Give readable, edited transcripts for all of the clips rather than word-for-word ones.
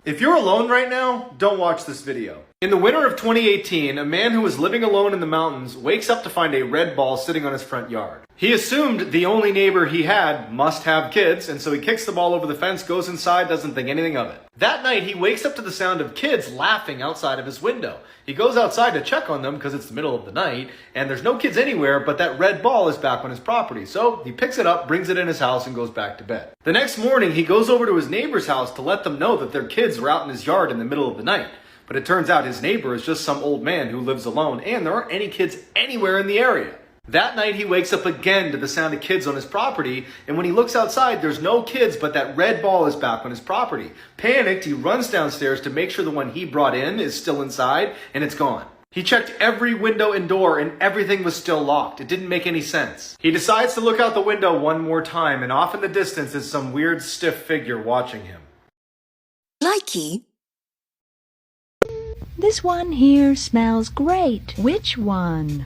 If you're alone right now, don't watch this video. In the winter of 2018, a man who was living alone in the mountains wakes up to find a red ball sitting on his front yard. He assumed the only neighbor he had must have kids, and so he kicks the ball over the fence, goes inside, doesn't think anything of it. That night, he wakes up to the sound of kids laughing outside of his window. He goes outside to check on them because it's the middle of the night, and there's no kids anywhere, but that red ball is back on his property. So he picks it up, brings it in his house, and goes back to bed. The next morning, he goes over to his neighbor's house to let them know that their kids were out in his yard in the middle of the night. But it turns out his neighbor is just some old man who lives alone, and there aren't any kids anywhere in the area. That night, he wakes up again to the sound of kids on his property, and when he looks outside, there's no kids, but that red ball is back on his property. Panicked, he runs downstairs to make sure the one he brought in is still inside, and it's gone. He checked every window and door, and everything was still locked. It didn't make any sense. He decides to look out the window one more time, and off in the distance is some weird, stiff figure watching him. Likey. This one here smells great. Which one?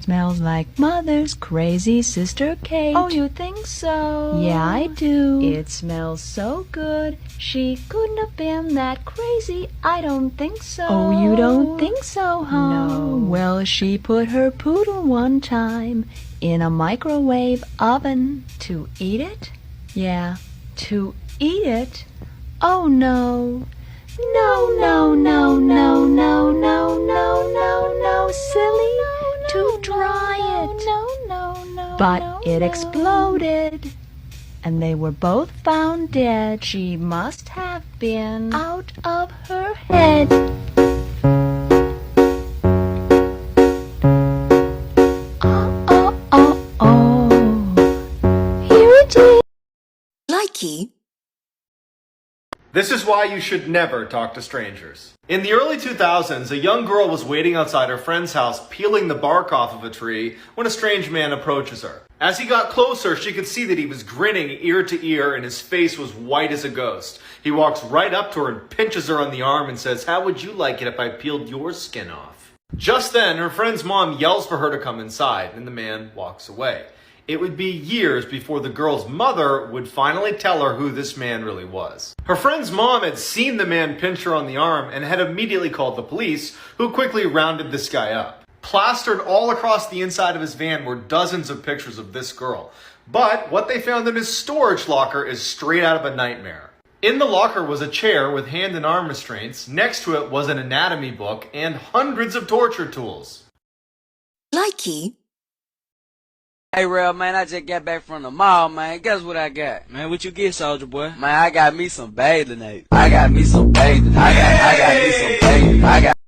Smells like Mother's crazy sister Kate. Oh, you think so? Yeah, I do. It smells so good. She couldn't have been that crazy. I don't think so. Oh, you don't think so, huh? No. Well, she put her poodle one time in a microwave oven to eat it. Yeah, to eat it. Oh, no. No, no, no, no, no, no, no, no, no, silly, to dry it. But it exploded, and they were both found dead. She must have been out of her head. Oh, here it is. Likey. This is why you should never talk to strangers. In the early 2000s, a young girl was waiting outside her friend's house peeling the bark off of a tree when a strange man approaches her. As he got closer, she could see that he was grinning ear to ear and his face was white as a ghost. He walks right up to her and pinches her on the arm and says, "How would you like it if I peeled your skin off?" Just then, her friend's mom yells for her to come inside, and the man walks away. It would be years before the girl's mother would finally tell her who this man really was. Her friend's mom had seen the man pinch her on the arm and had immediately called the police, who quickly rounded this guy up. Plastered all across the inside of his van were dozens of pictures of this girl. But what they found in his storage locker is straight out of a nightmare. In the locker was a chair with hand and arm restraints. Next to it was an anatomy book and hundreds of torture tools. Likey. Hey, real man, I just got back from the mall, man. Guess what I got? Man, what you get, soldier boy? Man, I got me some bathing apes. I got me some bathing. I got me some bathing.